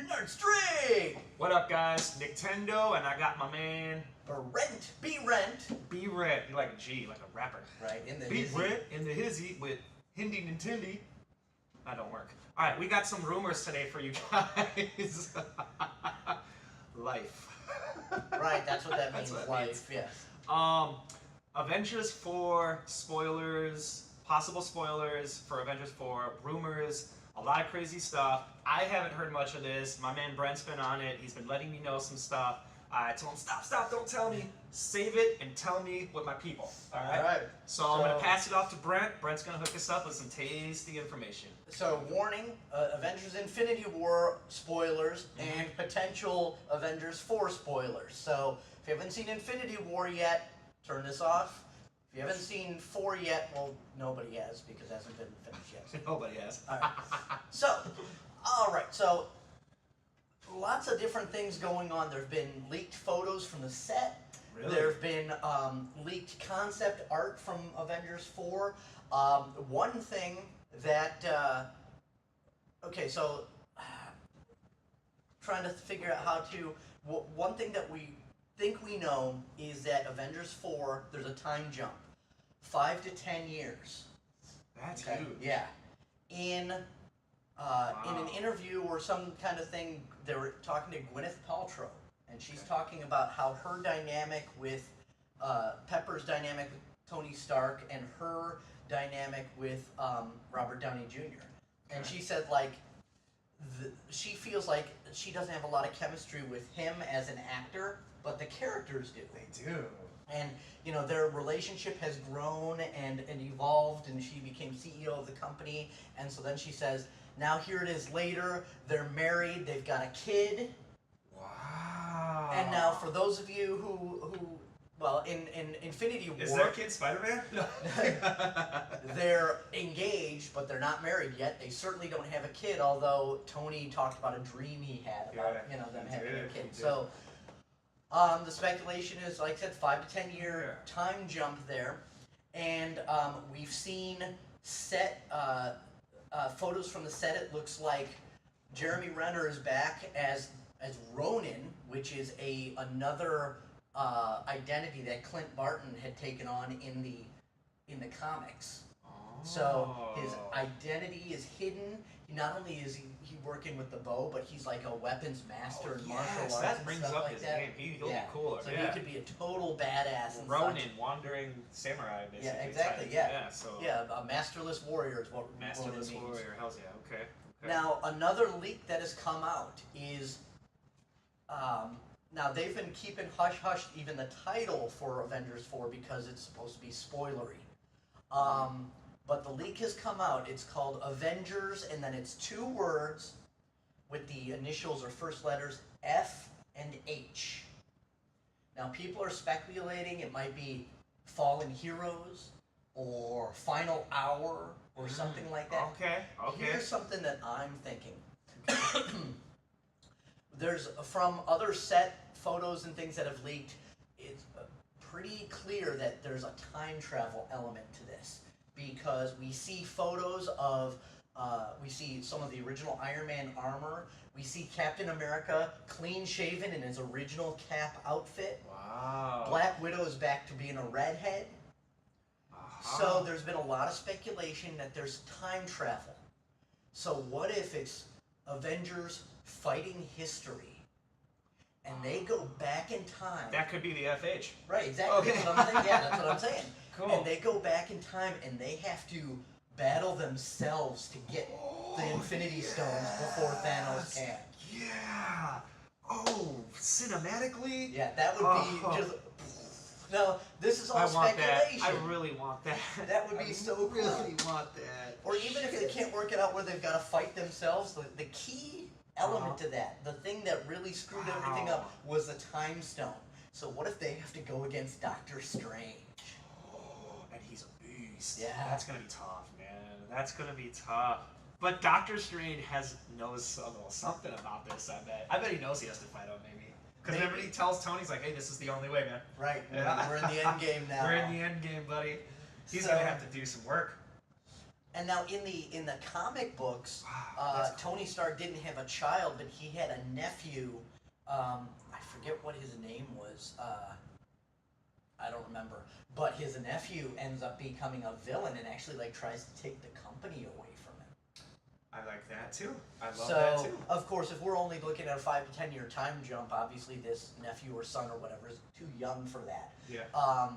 Nerdstream! What up, guys? Nintendo, and I got my man Brent, B-Rent. B-Red. You like a G, like a rapper. Right, in the B-Red in the hizzy with Hindi Nintendi. That don't work. Alright, we got some rumors today for you guys. Life. Right, that's what that means, That's what it life, yes. Avengers 4 spoilers, possible spoilers for Avengers 4, rumors, a lot of crazy stuff. I haven't heard much of this. My man Brent's been on it. He's been letting me know some stuff. I told him, stop, don't tell me. Save it and tell me with my people. Alright? So I'm going to pass it off to Brent. Brent's going to hook us up with some tasty information. So, warning, Avengers Infinity War spoilers and potential Avengers 4 spoilers. So, if you haven't seen Infinity War yet, turn this off. If you haven't seen 4 yet, well, nobody has because it hasn't been finished yet. Nobody has. Alright, so lots of different things going on. There have been leaked photos from the set. Really? There have been leaked concept art from Avengers 4. One thing that, trying to figure out how to, one thing that we think we know is that Avengers 4, there's a time jump. 5 to 10 years. That's huge. Yeah. In an interview or some kind of thing, they were talking to Gwyneth Paltrow, and she's talking about how her dynamic with Pepper's dynamic with Tony Stark and her dynamic with Robert Downey Jr. And she said, like, she feels like she doesn't have a lot of chemistry with him as an actor, but the characters do. They do. And, you know, their relationship has grown and evolved, and she became CEO of the company. And so then she says, now here it is later, they're married, they've got a kid. Wow. And now for those of you who well, in Infinity War... Is their kid Spider-Man? No. They're engaged, but they're not married yet. They certainly don't have a kid, although Tony talked about a dream he had about, them having a kid. So... the speculation is, like I said, 5 to 10 year time jump there, and we've seen set photos from the set. It looks like Jeremy Renner is back as Ronin, which is another identity that Clint Barton had taken on in the comics. So his identity is hidden. Not only is he working with the bow, but he's like a weapons master in martial arts that and brings stuff up like his that. name. He'll be cooler. So he could be a total badass. And Ronin, such. wandering samurai, basically. Yeah, exactly. Type. Yeah. So a masterless warrior is what masterless Ronin means. warrior. Hell's yeah. Okay. Now another leak that has come out is, now they've been keeping hush hush even the title for Avengers 4 because it's supposed to be spoilery. But the leak has come out. It's called Avengers, and then it's 2 words with the initials or first letters F and H. Now people are speculating it might be Fallen Heroes or Final Hour or something like that. Okay. Here's something that I'm thinking. There's, from other set photos and things that have leaked, it's pretty clear that there's a time travel element to this. Because we see photos of, we see some of the original Iron Man armor. We see Captain America clean shaven in his original Cap outfit. Wow. Black Widow is back to being a redhead. So there's been a lot of speculation that there's time travel. So what if it's Avengers fighting history? And they go back in time. That could be the FH. Right, exactly. Okay. That's what I'm saying. Yeah, that's what I'm saying. Cool. And they go back in time and they have to battle themselves to get the Infinity Stones before Thanos can. Yeah. Oh, cinematically? Yeah, that would be just... No, this is all speculation. I really want that. That would be so cool. I really want that. Or even if they can't work it out where they've got to fight themselves, the key element to that, the thing that really screwed everything up, was the Time Stone. So what if they have to go against Doctor Strange? And he's a beast. Yeah. That's going to be tough, man. That's going to be tough. But Doctor Strange knows something about this, I bet. I bet he knows he has to fight out, maybe. Because remember he tells Tony, he's like, hey, this is the only way, man. Right. Yeah. We're in the end game now. We're in the end game, buddy. He's going to have to do some work. And now in the comic books, Wow, cool. Tony Stark didn't have a child, but he had a nephew. I forget what his name was. I don't remember. But his nephew ends up becoming a villain and actually like tries to take the company away from him. I like that too. I love So, that too. of course, if we're only looking at a 5 to 10 year time jump, obviously this nephew or son or whatever is too young for that. Yeah.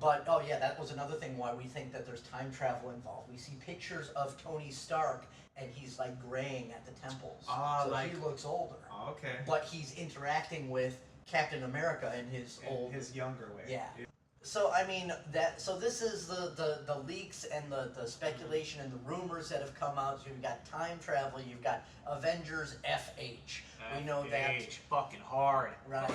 But, oh yeah, that was another thing why we think that there's time travel involved. We see pictures of Tony Stark, and he's like graying at the temples. So like, he looks older. Okay. But he's interacting with Captain America in his old... his younger way. Yeah. So, I mean, so this is the leaks and the speculation and the rumors that have come out. So you've got time travel, you've got Avengers FH. We know that... FH, fucking hard. Right.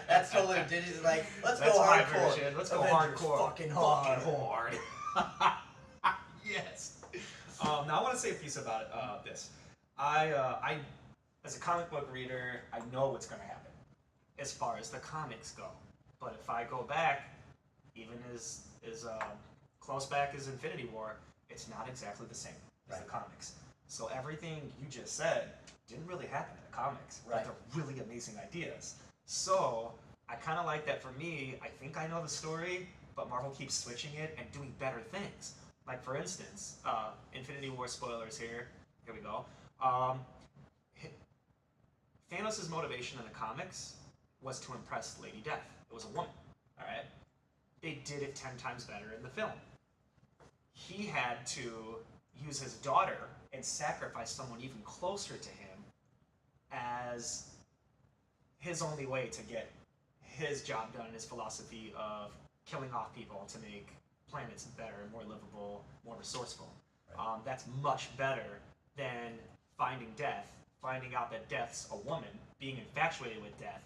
that's totally Disney's like, let's That's go my hardcore. version. Let's go Avengers hardcore. Fucking hard. Fucking hard. Yes. Now I want to say a piece about this. I, as a comic book reader, I know what's going to happen as far as the comics go. But if I go back, even as close back as Infinity War, it's not exactly the same as the comics. So everything you just said didn't really happen in the comics, but they're really amazing ideas. So I kind of like that. For me, I think I know the story, but Marvel keeps switching it and doing better things. Like, for instance, Infinity War spoilers here. Here we go. Thanos' motivation in the comics was to impress Lady Death. It was a woman, all right? They did it 10 times better in the film. He had to use his daughter and sacrifice someone even closer to him as his only way to get his job done, his philosophy of killing off people to make planets better, more livable, more resourceful. Right. That's much better than finding Death, finding out that Death's a woman, being infatuated with Death,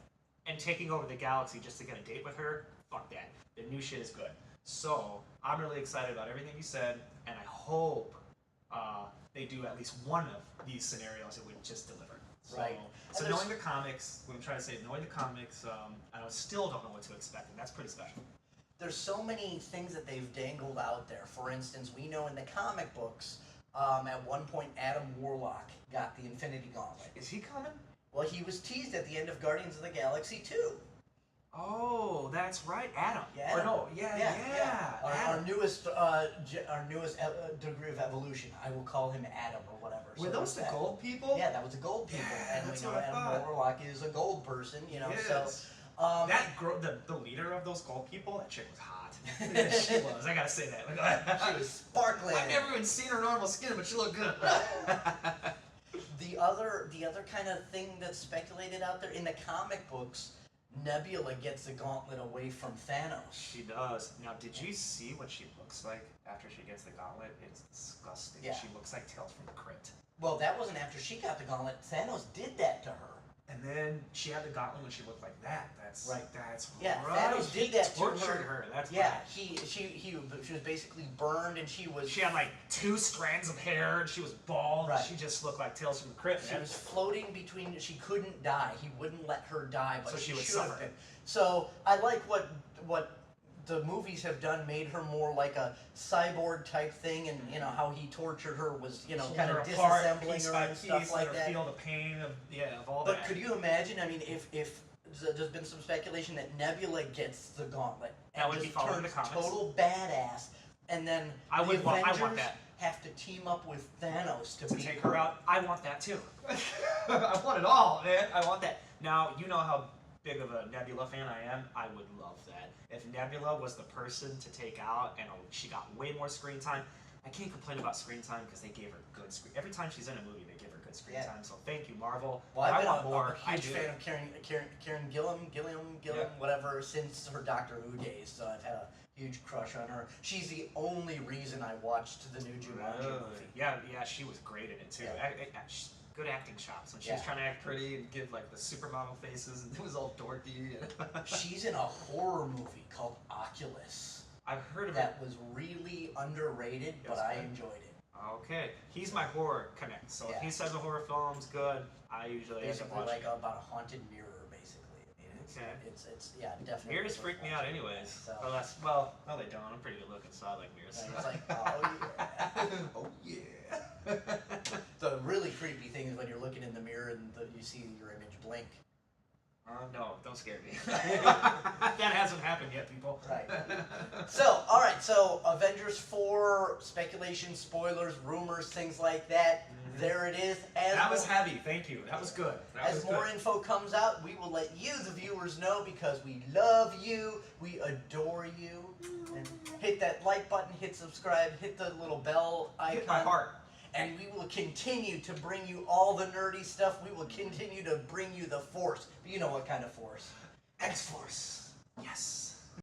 and taking over the galaxy just to get a date with her. Fuck that. The new shit is good. So I'm really excited about everything you said, and I hope they do at least one of these scenarios that would just deliver. Right. So knowing the comics, what I'm trying to say, knowing the comics, I still don't know what to expect, and that's pretty special. There's so many things that they've dangled out there. For instance, we know in the comic books, at one point Adam Warlock got the Infinity Gauntlet. Is he coming? Well, he was teased at the end of Guardians of the Galaxy 2. Oh, that's right, Adam. Yeah. Or no, yeah. Our newest degree of evolution. I will call him Adam or whatever. Were those the gold people? Yeah, that was the gold people, Yeah, and that's we know what I Adam thought. Warlock is a gold person. You know, Yes. so The leader of those gold people, that chick was hot. She was. I gotta say that. she was sparkling. I've never even seen her normal skin, but she looked good. The other kind of thing that's speculated out there in the comic books, Nebula gets the gauntlet away from Thanos. She does. Now, did you see what she looks like after she gets the gauntlet? It's disgusting. Yeah. She looks like Tales from the Crypt. Well, that wasn't after she got the gauntlet. Thanos did that to her. And then she had the gauntlet when she looked like that. That's right. That's yeah. Right. Thanos did that to tortured her. That's yeah. right. She was basically burned, and she had like 2 strands of hair, and she was bald. Right. She just looked like Tales from the Crypt. She was floating between. She couldn't die. He wouldn't let her die, but so she would should have suffer. been. So I like what the movies have done, made her more like a cyborg type thing, and you know how he tortured her was kind of disassembling her and stuff like that. Feel the pain of all but that. Could you imagine? I mean, if there's been some speculation that Nebula gets the gauntlet and that would be just following turns the comics. total badass, and then I the Avengers want that. have to team up with Thanos to beat take her out. I want that too. I want it all, man. I want that. Now you know how big of a Nebula fan I am. I would love that. If Nebula was the person to take out and she got way more screen time, I can't complain about screen time because they gave her good screen. Every time she's in a movie, they give her good screen time. So thank you, Marvel. Well, I've been want more. a huge fan of Karen Gilliam, whatever, since her Doctor Who days. So I've had a huge crush on her. She's the only reason I watched the new Jumanji movie. Yeah, she was great in it too. Yeah. Good acting chops when she was trying to act pretty and give like the supermodel faces, and it was all dorky. She's in a horror movie called Oculus. I've heard of that. That was really underrated, but I enjoyed it. Okay, he's my horror connect. So if he says a horror film's good, I usually basically like about a haunted mirror, basically. Okay. It's yeah, definitely. Mirrors freak me out anyways. So. Well, no they don't. I'm pretty good looking, so I like mirrors. And it's like, oh yeah. Oh yeah. The really creepy thing is when you're looking in the mirror and you see your image blink. No, don't scare me. That hasn't happened yet, people. Right. So, alright, so Avengers 4, speculation, spoilers, rumors, things like that. Mm-hmm. There it is. That was heavy, thank you. That was good. As more info comes out, we will let you, the viewers, know because we love you, we adore you. And hit that like button, hit subscribe, hit the little bell icon. Hit my heart. And we will continue to bring you all the nerdy stuff. We will continue to bring you the Force. But you know what kind of Force? X-Force. Yes.